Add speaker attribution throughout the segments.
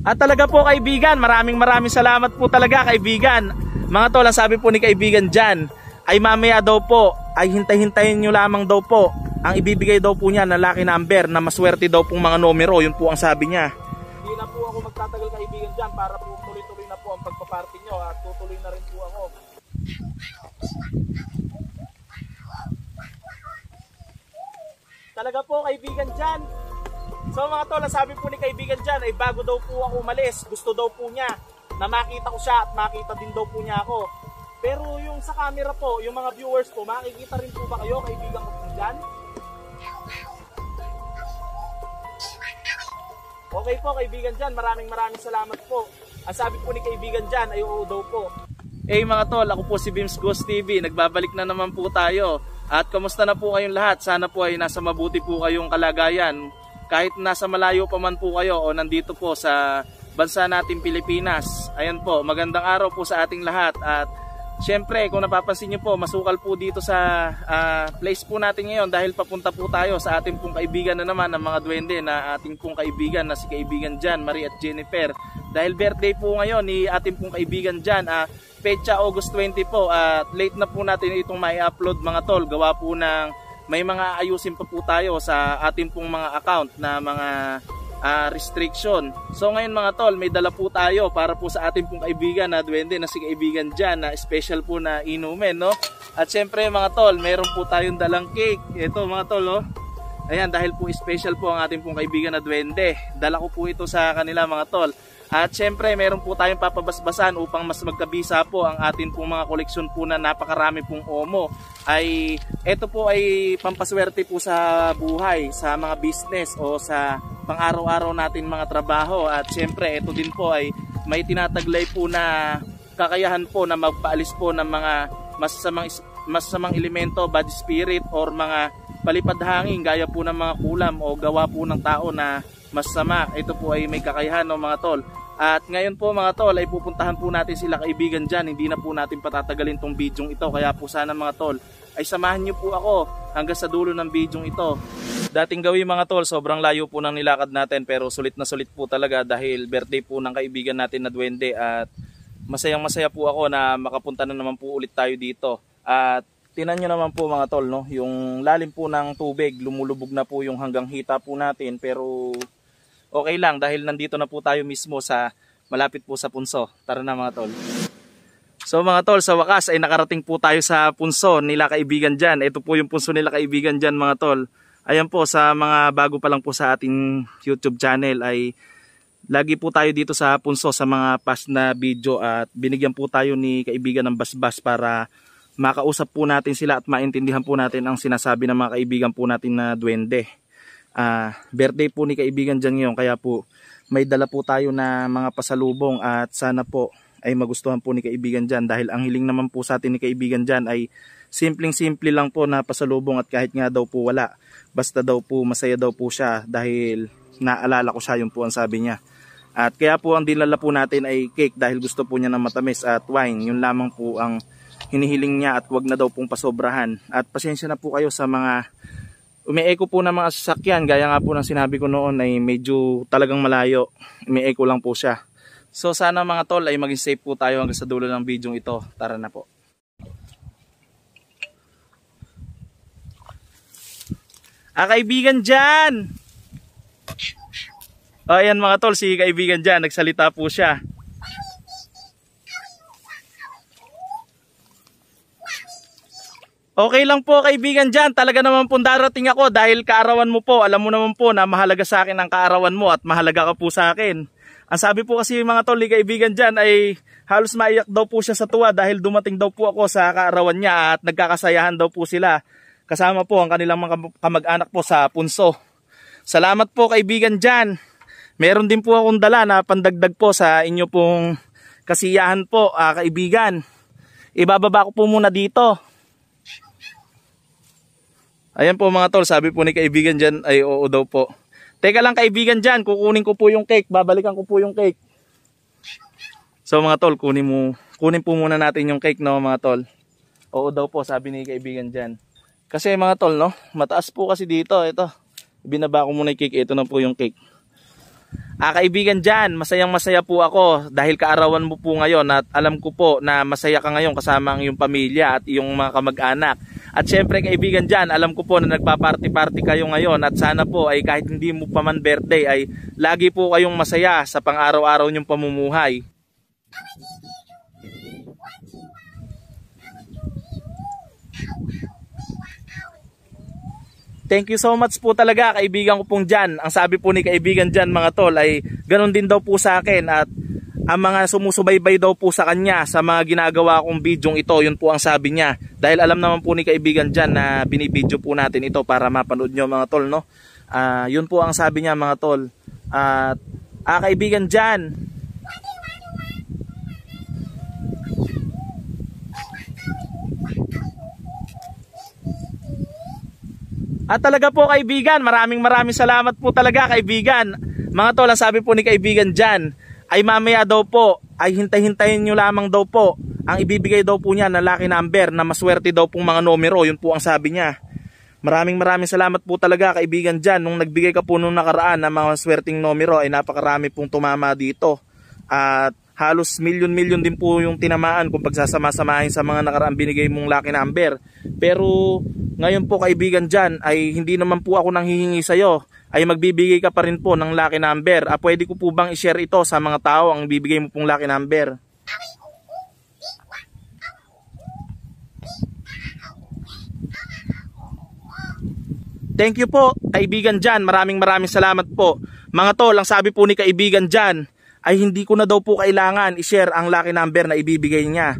Speaker 1: At talaga po kaibigan, maraming salamat po talaga kaibigan. Mga tol, ang sabi po ni kaibigan dyan ay mamaya daw po ay hintay-hintayin nyo lamang daw po. Ang ibibigay daw po niya na lucky number na maswerte daw pong mga numero. Yun po ang sabi niya. Hindi na po ako magtatagal kaibigan dyan para po tuloy-tuloy na po ang pagpaparty nyo at tutuloy na rin po ako. Talaga po kaibigan dyan. So mga tol, ang sabi po ni kaibigan dyan ay bago daw po ako umalis, gusto daw po niya na makita ko siya at makita din daw po niya ako. Pero yung sa camera po, yung mga viewers po, makikita rin po ba kayo kaibigan ko po dyan? Okay po kaibigan dyan, maraming salamat po. Ang sabi po ni kaibigan dyan ay oo daw po. Mga tol, ako po si Bims Ghost TV, nagbabalik na naman po tayo. At kamusta na po kayong lahat? Sana po ay nasa mabuti po kayong kalagayan. Kahit nasa malayo pa man po kayo o nandito po sa bansa natin Pilipinas. Ayan po, magandang araw po sa ating lahat. At syempre, kung napapansin nyo po, masukal po dito sa place po natin ngayon dahil papunta po tayo sa ating pong kaibigan na naman ng mga duwende na ating pong kaibigan na si kaibigan Jan, Marie at Jennifer. Dahil birthday po ngayon ni ating pong kaibigan Jan, petsa August 20 po, at late na po natin itong mai-upload mga tol. Gawa po ng may mga ayusin pa po tayo sa ating pong mga account na mga restriction. So ngayon mga tol, may dala po tayo para po sa ating pong kaibigan na duwende na si kaibigan Jan na special po na inumin, no? At syempre mga tol, meron po tayong dalang cake. Ito mga tol, no? Ayan, dahil po special po ang ating pong kaibigan na duwende. Dala ko po ito sa kanila mga tol. At syempre meron po tayong papabasbasan upang mas magkabisa po ang atin pong mga koleksyon po na napakarami pong omo. Ito po ay pampaswerte po sa buhay, sa mga business o sa pang-araw-araw natin mga trabaho. At syempre ito din po ay may tinataglay po na kakayahan po na magpaalis po ng mga masasamang elemento, bad spirit or mga palipad hangin gaya po ng mga kulam o gawa po ng tao na masama. Ito po ay may kakayahan, no, mga tol. At ngayon po mga tol ay pupuntahan po natin sila kaibigan dyan. Hindi na po natin patatagalin tong bidyong ito. Kaya po sana mga tol ay samahan nyo po ako hanggang sa dulo ng bidyong ito. Dating gawin mga tol, sobrang layo po ng nilakad natin pero sulit na sulit po talaga dahil birthday po ng kaibigan natin na duwende. At masayang masaya po ako na makapunta na naman po ulit tayo dito. At tinan nyo naman po mga tol, no? Yung lalim po ng tubig, lumulubog na po yung hanggang hita po natin. Pero okay lang dahil nandito na po tayo mismo sa malapit po sa punso. Tara na mga tol. So mga tol, sa wakas ay nakarating po tayo sa punso nila kaibigan dyan. Ito po yung punso nila kaibigan dyan mga tol. Ayan po, sa mga bago pa lang po sa ating YouTube channel ay lagi po tayo dito sa punso sa mga past na video. At binigyan po tayo ni kaibigan ng basbas para makausap po natin sila at maintindihan po natin ang sinasabi ng mga kaibigan po natin na duwende. Birthday po ni kaibigan dyan ngayon, kaya po may dala po tayo na mga pasalubong at sana po ay magustuhan po ni kaibigan dyan dahil ang hiling naman po sa atin ni kaibigan dyan ay simpleng-simple lang po na pasalubong at kahit nga daw po wala, basta daw po masaya daw po siya dahil naalala ko siya, yun po ang sabi niya. At kaya po ang dinala po natin ay cake dahil gusto po niya ng matamis at wine, yun lamang po ang hinihiling niya at wag na daw pong pasobrahan. At pasensya na po kayo sa mga umi-echo po ng mga sasakyan, gaya nga po ng sinabi ko noon ay medyo talagang malayo, umi-echo lang po siya. So sana mga tol ay maging safe po tayo hanggang sa dulo ng video ito. Tara na po. Kaibigan dyan! Ayan mga tol, si kaibigan dyan, nagsalita po siya. Okay lang po kaibigan dyan, talaga naman po darating ako dahil kaarawan mo po. Alam mo naman po na mahalaga sa akin ang kaarawan mo at mahalaga ka po sa akin. Ang sabi po kasi mga tol ni kaibigan dyan ay halos maiyak daw po siya sa tuwa dahil dumating daw po ako sa kaarawan niya at nagkakasayahan daw po sila. Kasama po ang kanilang mga kamag-anak po sa punso. Salamat po kaibigan dyan. Meron din po akong dala na pandagdag po sa inyo pong kasiyahan po kaibigan. Ibababa ko po muna dito. Ayan po mga tol, sabi po ni kaibigan dyan ay oo daw po. Teka lang kaibigan dyan, kukunin ko po yung cake, babalikan ko po yung cake. So mga tol, kunin po muna natin yung cake, no mga tol. Oo daw po, sabi ni kaibigan dyan. Kasi mga tol, no, mataas po kasi dito, ito. Binaba ko muna yung cake, ito na po yung cake. Kaibigan dyan, masayang masaya po ako dahil kaarawan mo po ngayon at alam ko po na masaya ka ngayon kasama ang iyong pamilya at iyong mga kamag-anak. At syempre kaibigan dyan, alam ko po na nagpa-party-party kayo ngayon at sana po ay kahit hindi mo pa man birthday ay lagi po kayong masaya sa pang-araw-araw niyong pamumuhay. Thank you so much po talaga kaibigan ko pong dyan. Ang sabi po ni kaibigan dyan mga tol ay ganun din daw po sa akin at ang mga sumusubaybay daw po sa kanya sa mga ginagawa kong bidyong ito, yun po ang sabi niya. Dahil alam naman po ni kaibigan dyan na binibidyo po natin ito para mapanood nyo mga tol, no? Yun po ang sabi niya mga tol. At kaibigan dyan, at talaga po kaibigan, maraming salamat po talaga kaibigan. Mga tol, ang sabi po ni kaibigan dyan ay mamaya daw po ay hintay-hintayin nyo lamang daw po ang ibibigay daw po niya na lucky number na maswerte daw pong mga numero. Yun po ang sabi niya. Maraming salamat po talaga kaibigan dyan. Nung nagbigay ka po nung nakaraan ng mga swerteng numero ay napakarami pong tumama dito. At halos milyon-milyon din po yung tinamaan kung pagsasama-samahin sa mga nakaraang binigay mong lucky number. Pero ngayon po kaibigan dyan ay hindi naman po ako nanghihingi sa'yo, ay magbibigay ka pa rin po ng lucky number. Pwede ko po bang i-share ito sa mga tao ang bibigay mo pong lucky number? Thank you po kaibigan dyan, maraming salamat po. Mga tol, ang sabi po ni kaibigan dyan ay hindi ko na daw po kailangan i-share ang lucky number na ibibigay niya.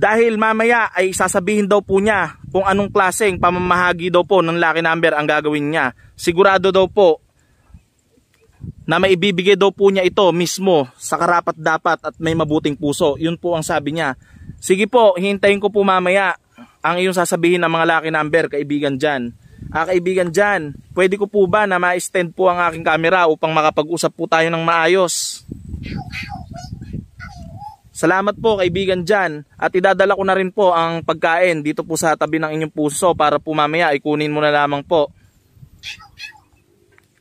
Speaker 1: Dahil mamaya ay sasabihin daw po niya kung anong klaseng pamamahagi daw po ng lucky number ang gagawin niya. Sigurado daw po na maibibigay daw po niya ito mismo sa karapat-dapat at may mabuting puso. Yun po ang sabi niya. Sige po, hintayin ko po mamaya ang iyong sasabihin ng mga lucky number kaibigan dyan. Kaibigan dyan, pwede ko po ba na ma-extend po ang aking camera upang makapag-usap po tayo ng maayos? Salamat po kaibigan dyan at idadala ko na rin po ang pagkain dito po sa tabi ng inyong puso para po mamaya ikunin mo na lamang po.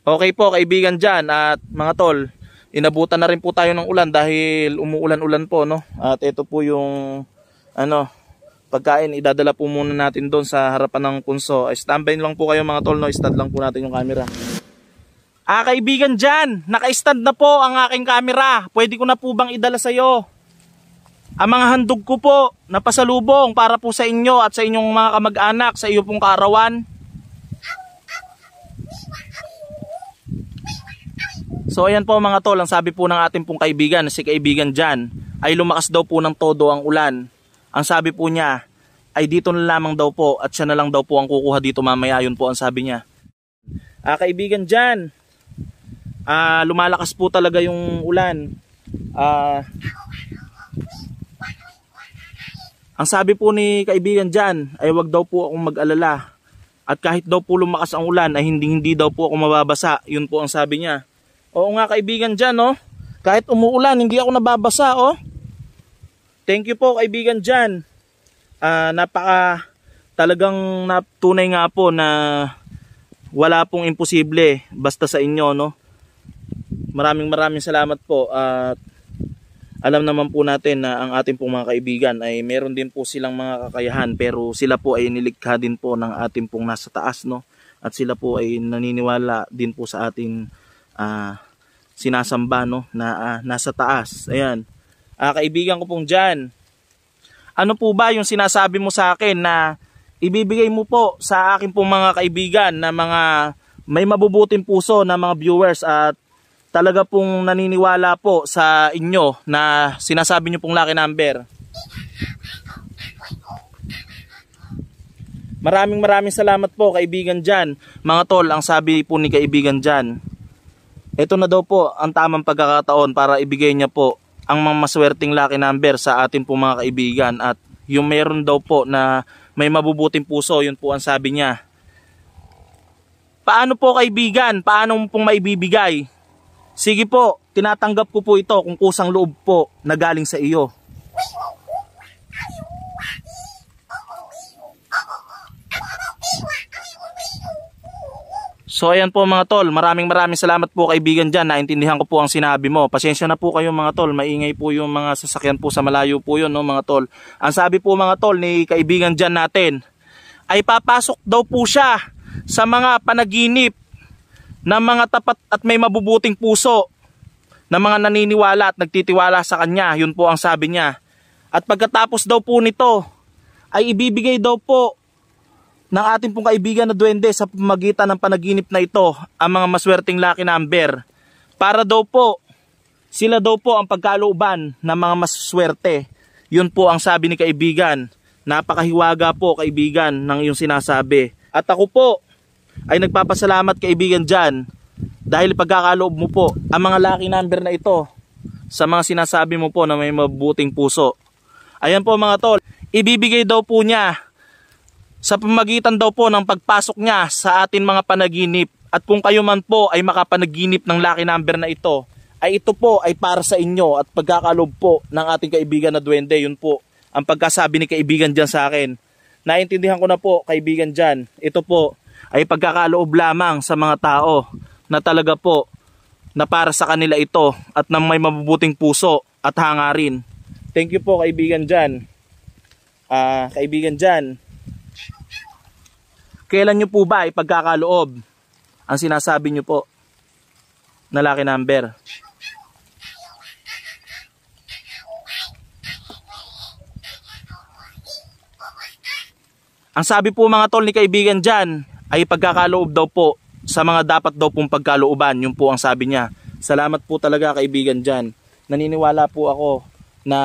Speaker 1: Okay po kaibigan dyan at mga tol, inabutan na rin po tayo ng ulan dahil umuulan-ulan po, no? At ito po yung pagkain, idadala po muna natin doon sa harapan ng punso. Standby lang po kayo mga tol, no? Stand lang po natin yung camera. Kaibigan dyan, naka-stand na po ang aking camera. Pwede ko na po bang idala sa iyo ang mga handog ko po na pasalubong para po sa inyo at sa inyong mga kamag-anak sa iyo pong kaarawan? So ayan po mga tol, ang sabi po ng ating pong kaibigan na si kaibigan dyan ay lumakas daw po ng todo ang ulan. Ang sabi po niya ay dito na lamang daw po at siya na lang daw po ang kukuha dito mamaya. Yun po ang sabi niya. Kaibigan dyan, lumalakas po talaga yung ulan. Ang sabi po ni kaibigan dyan ay wag daw po akong mag-alala. At kahit daw po lumakas ang ulan ay hindi daw po ako mababasa. Yun po ang sabi niya. Oo nga kaibigan dyan, oh. Kahit umuulan hindi ako nababasa, oh. Thank you po kaibigan dyan. Talagang tunay nga po na wala pong imposible basta sa inyo, no. Maraming salamat po at alam naman po natin na ang ating pong mga kaibigan ay meron din po silang mga kakayahan pero sila po ay nilikha din po ng ating pong nasa taas, no. At sila po ay naniniwala din po sa ating sinasamba, no, na nasa taas. Ayan. Kaibigan ko pong dyan, ano po ba yung sinasabi mo sa akin na ibibigay mo po sa akin pong mga kaibigan na mga may mabubuting puso na mga viewers at talaga pong naniniwala po sa inyo na sinasabi nyo pong lucky number? Maraming salamat po kaibigan dyan. Mga tol, ang sabi po ni kaibigan dyan, ito na daw po ang tamang pagkakataon para ibigay niya po ang mga maswerteng lucky number sa atin po mga kaibigan. At yung meron daw po na may mabubuting puso, yun po ang sabi niya. Paano po kaibigan? Paano mo pong maibibigay? Sige po, tinatanggap ko po ito kung kusang loob po na galing sa iyo. So ayan po mga tol, maraming salamat po kaibigan dyan. Naintindihan ko po ang sinabi mo. Pasensya na po kayo mga tol, maingay po yung mga sasakyan po sa malayo po yun, no, mga tol. Ang sabi po mga tol ni kaibigan dyan natin, ay papasok daw po siya sa mga panaginip ng mga tapat at may mabubuting puso, na mga naniniwala at nagtitiwala sa kanya. Yun po ang sabi niya. At pagkatapos daw po nito, ay ibibigay daw po ng ating pong kaibigan na duwende sa pamagitan ng panaginip na ito ang mga maswerteng lucky number, para daw po sila daw po ang pagkalooban ng mga maswerte. Yun po ang sabi ni kaibigan. Napakahiwaga po kaibigan ng iyong sinasabi. At ako po ay nagpapasalamat kaibigan dyan, dahil pagkakaloob mo po ang mga lucky number na ito sa mga sinasabi mo po na may mabuting puso. Ayan po mga tol, ibibigay daw po niya sa pamagitan daw po ng pagpasok niya sa atin mga panaginip. At kung kayo man po ay makapanaginip ng lucky number na ito, ay ito po ay para sa inyo at pagkakaloob po ng ating kaibigan na duwende. Yun po ang pagkasabi ni kaibigan dyan sa akin. Naintindihan ko na po kaibigan dyan, ito po ay pagkakaloob lamang sa mga tao na talaga po na para sa kanila ito at nang may mabubuting puso at hangarin. Thank you po kaibigan dyan. Kaibigan dyan, kailan nyo po ba ay pagkakaloob ang sinasabi nyo po na lucky number? Ang sabi po mga tol ni kaibigan dyan ay pagkakaloob daw po sa mga dapat daw pong pagkalooban. Yun po ang sabi niya. Salamat po talaga kaibigan dyan. Naniniwala po ako na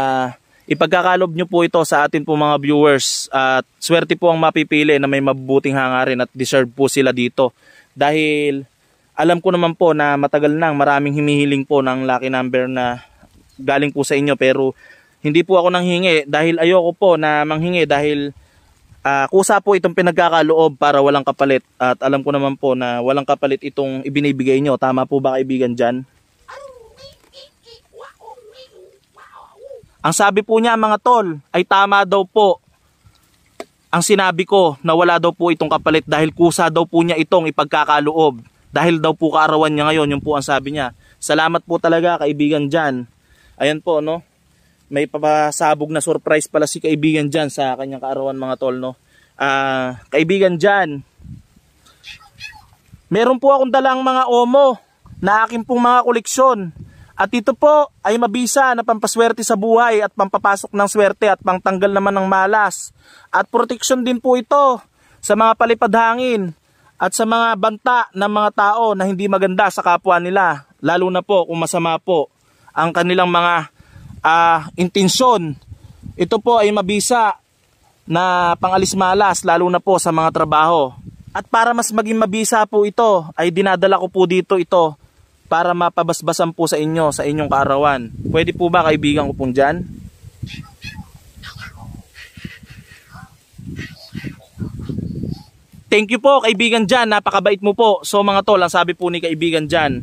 Speaker 1: ipagkakaloob nyo po ito sa atin po mga viewers, at swerte po ang mapipili na may mabubuting hangarin at deserve po sila dito. Dahil alam ko naman po na matagal nang maraming himihiling po ng lucky number na galing po sa inyo, pero hindi po ako nanghingi dahil ayoko po na manghingi, dahil kusa po itong pinagkakaloob para walang kapalit. At alam ko naman po na walang kapalit itong ibinibigay nyo. Tama po ba kaibigan dyan? Ang sabi po niya mga tol ay tama daw po ang sinabi ko na wala daw po itong kapalit, dahil kusa daw po niya itong ipagkakaloob. Dahil daw po kaarawan niya ngayon, yun po ang sabi niya. Salamat po talaga kaibigan dyan. Ayan po no, may papasabog na surprise pala si kaibigan dyan sa kanyang kaarawan mga tol no. Kaibigan dyan, meron po akong dalang mga omo na aking pong mga koleksyon. At ito po ay mabisa na pampaswerte sa buhay at pampapasok ng swerte at pangtanggal naman ng malas. At protection din po ito sa mga palipad hangin at sa mga banta ng mga tao na hindi maganda sa kapwa nila. Lalo na po kung masama po ang kanilang mga intensyon. Ito po ay mabisa na pangalis malas lalo na po sa mga trabaho. At para mas maging mabisa po ito ay dinadala ko po dito ito para mapabasbasan po sa inyo, sa inyong kaarawan. Pwede po ba kaibigan ko pong dyan? Thank you po kaibigan dyan, napakabait mo po. So mga tol, ang sabi po ni kaibigan dyan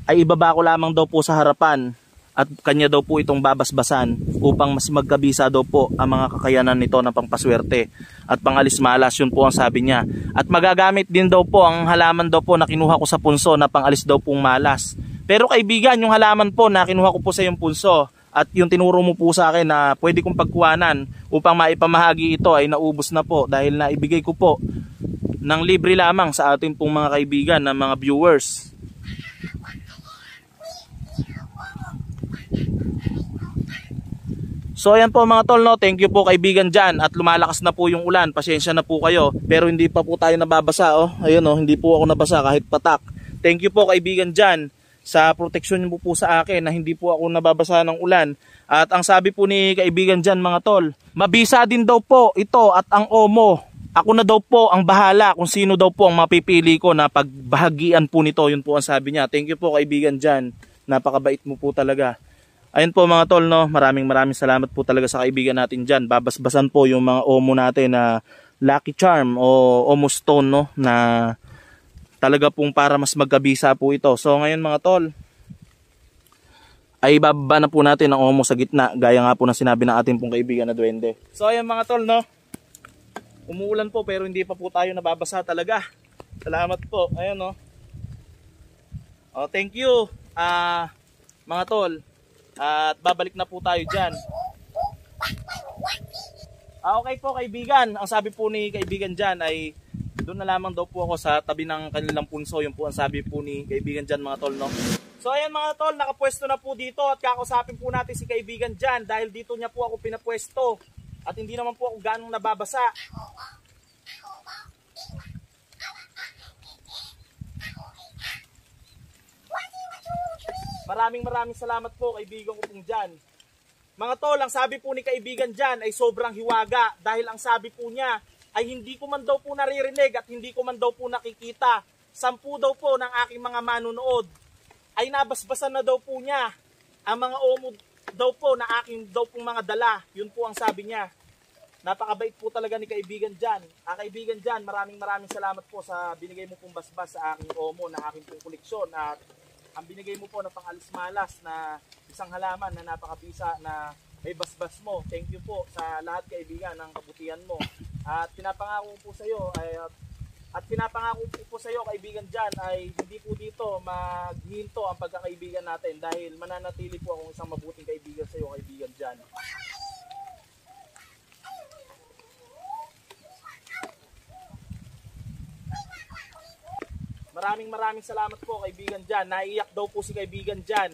Speaker 1: ay ibaba ko lamang daw po sa harapan at kanya daw po itong babasbasan upang mas magkabisa daw po ang mga kakayanan nito ng pangpaswerte at pangalis malas. Yun po ang sabi niya. At magagamit din daw po ang halaman daw po na kinuha ko sa punso na pangalis daw pong malas. Pero kaibigan, yung halaman po na kinuha ko po sa yung punso at yung tinuro mo po sa akin na pwede kong pagkuhanan upang maipamahagi ito ay naubos na po, dahil naibigay ko po ng libre lamang sa ating pong mga kaibigan na mga viewers. So ayan po mga tol no, thank you po kaibigan dyan. At lumalakas na po yung ulan, pasensya na po kayo, pero hindi pa po tayo nababasa oh. Ayun oh, hindi po ako nabasa kahit patak. Thank you po kaibigan dyan sa proteksyon niyo po sa akin na hindi po ako nababasa ng ulan. At ang sabi po ni kaibigan dyan mga tol, mabisa din daw po ito at ang omo. Ako na daw po ang bahala kung sino daw po ang mapipili ko na pagbahagian po nito. Yun po ang sabi niya. Thank you po kaibigan dyan, napakabait mo po talaga. Ayun po mga tol no, maraming salamat po talaga sa kaibigan natin dyan. Babasbasan po yung mga omo natin na Lucky Charm o Omo Stone no, na talaga pong para mas magkabisa po ito. So ngayon mga tol, ay bababa na po natin ang omo sa gitna, gaya nga po na sinabi ng ating pong kaibigan na duwende. So ayun mga tol no, umuulan po pero hindi pa po tayo nababasa talaga. Salamat po. Ayun oh. Oh, thank you. Mga tol. At babalik na po tayo diyan. Okay po kaibigan. Ang sabi po ni kaibigan diyan ay doon na lamang daw po ako sa tabi ng kanilang punso. Yung po ang sabi po ni kaibigan diyan mga tol, no. So ayan mga tol, nakapwesto na po dito at kakausapin po natin si kaibigan diyan dahil dito niya po ako pinapwesto. At hindi naman po ako ganong nababasa. Maraming salamat po kaibigan ko pong dyan. Mga tol, ang sabi po ni kaibigan dyan ay sobrang hiwaga dahil ang sabi po niya ay hindi ko man daw po naririnig at hindi ko man daw po nakikita. 10 daw po ng aking mga manunood ay nabasbasan na daw po niya ang mga omo daw po na aking daw pong mga dala. Yun po ang sabi niya. Napakabait po talaga ni kaibigan dyan. Kaibigan dyan, maraming salamat po sa binigay mo pong basbas sa aking omo na aking pong koleksyon at ang binigay mo po na pang-alis-malas na isang halaman na napakabisa na may basbas mo. Thank you po sa lahat kaibigan ng kabutihan mo. At pinapangako po sa iyo kaibigan diyan ay hindi po dito maghinto ang pagkakaibigan natin dahil mananatili po akong isang mabuting kaibigan sa iyo kaibigan diyan. Maraming salamat po kaibigan dyan. Naiiyak daw po si kaibigan dyan.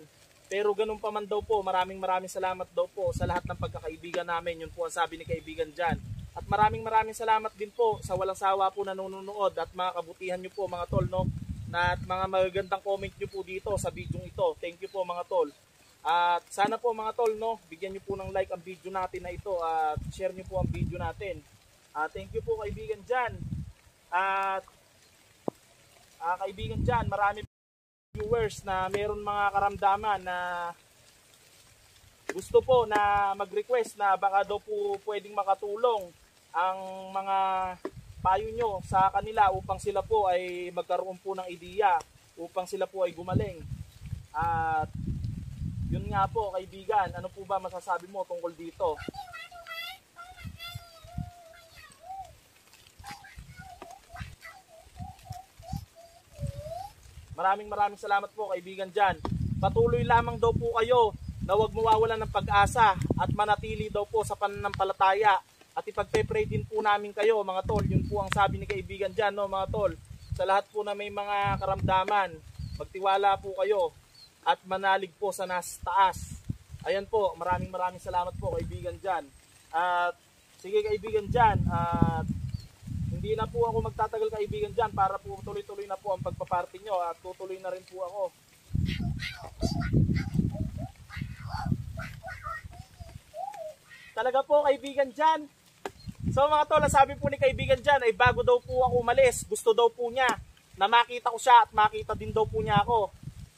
Speaker 1: Pero ganun pa man daw po, maraming salamat daw po sa lahat ng pagkakaibigan namin. Yun po ang sabi ni kaibigan dyan. At maraming salamat din po sa walang sawa po na nanonood at mga kabutihan nyo po mga tol, no? Na at mga magagandang comment nyo po dito sa video ito. Thank you po mga tol. At sana po mga tol, no? Bigyan nyo po ng like ang video natin na ito at share nyo po ang video natin. Thank you po kaibigan dyan. At kaibigan dyan, marami viewers na meron mga karamdaman na gusto po na mag-request na baka daw po pwedeng makatulong ang mga payo nyo sa kanila upang sila po ay magkaroon po ng ideya, upang sila po ay gumaling. At yun nga po kaibigan, ano po ba masasabi mo tungkol dito? Maraming salamat po kaibigan dyan. Patuloy lamang daw po kayo na huwag mawawalan ng pag-asa at manatili daw po sa pananampalataya. At ipagpe-pray din po namin kayo mga tol. Yun po ang sabi ni kaibigan dyan, no, mga tol. Sa lahat po na may mga karamdaman, magtiwala po kayo at manalig po sa nas taas. Ayan po, maraming salamat po kaibigan dyan. At sige kaibigan dyan, at hindi na po ako magtatagal kaibigan dyan para po tuloy-tuloy na po ang pagpaparty nyo at tutuloy na rin po ako. Talaga po kaibigan dyan. So mga tol, sabi po ni kaibigan dyan ay bago daw po ako umalis, gusto daw po niya na makita ko siya at makita din daw po niya ako.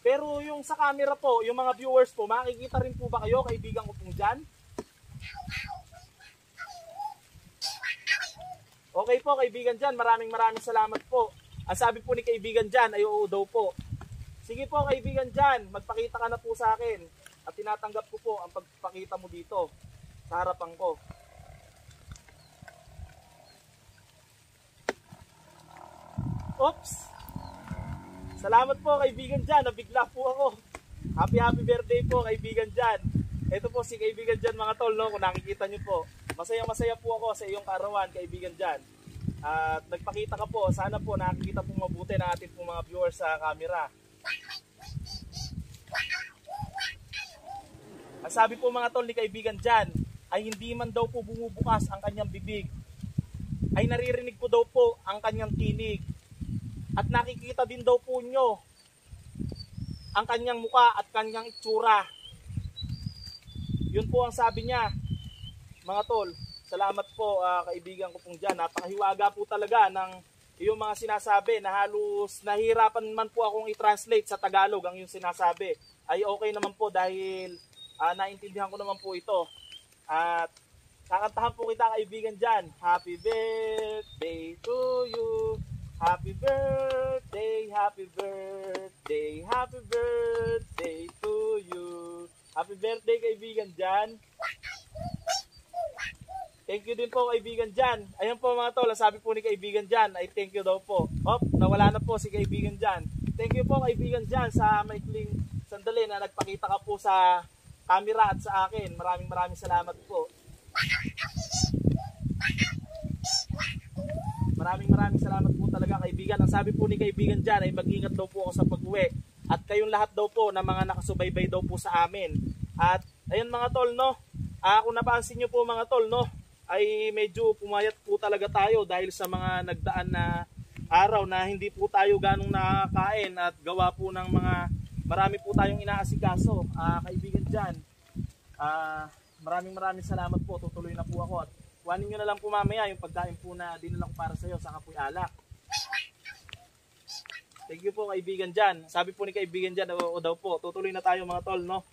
Speaker 1: Pero yung sa camera po, yung mga viewers po, makikita rin po ba kayo kaibigan ko po dyan? Okay po kaibigan dyan, maraming salamat po. Ang sabi po ni kaibigan dyan ay oo daw po. Sige po kaibigan dyan, magpakita ka na po sa akin. At tinatanggap ko po ang pagpakita mo dito sa harapan ko. Oops! Salamat po kaibigan dyan, nabigla po ako. Happy birthday po kaibigan dyan. Ito po si kaibigan dyan mga tol, no? Kung nakikita nyo po. Masaya po ako sa iyong karawan kaibigan dyan. At nagpakita ka po, sana po nakikita po mabuti na ating po mga viewers sa camera. Ang sabi po mga tol ni kaibigan dyan, ay hindi man daw po bumubukas ang kanyang bibig. Ay naririnig po daw po ang kanyang tinig. At nakikita din daw po nyo ang kanyang muka at kanyang itsura. Yun po ang sabi niya. Mga tol, salamat po kaibigan ko pong dyan. Napakahiwaga po talaga ng iyong mga sinasabi na halos nahihirapan man po akong i-translate sa Tagalog ang yung sinasabi. Ay okay naman po dahil naintindihan ko naman po ito. At kakantahan po kita kaibigan dyan. Happy birthday to you. Happy birthday, happy birthday, happy birthday to you. Happy birthday kaibigan dyan. Thank you din po kaibigan Jan. Ayun po mga tol, ang sabi po ni kaibigan Jan ay thank you daw po. Nawala na po si kaibigan Jan. Thank you po kaibigan Jan sa maikling sandali na nagpakita ka po sa camera at sa akin. Maraming salamat po. Maraming salamat po talaga kaibigan. Ang sabi po ni kaibigan Jan ay mag-ingat daw po ako sa pag-uwi. At kayong lahat daw po na mga nakasubaybay daw po sa amin. At ayun mga tol, no? Kung napansin nyo po mga tol, no? Ay medyo pumayat po talaga tayo dahil sa mga nagdaan na araw na hindi po tayo ganong nakakain at gawa po ng mga marami po tayong inaasikaso. Kaibigan dyan, maraming salamat po. Tutuloy na po ako at kuhanin nyo na lang po mamaya yung pagkain po na dinala ko para sa iyo sa kapoy alak. Thank you po kaibigan dyan. Sabi po ni kaibigan dyan, o daw po, tutuloy na tayo mga tol, no?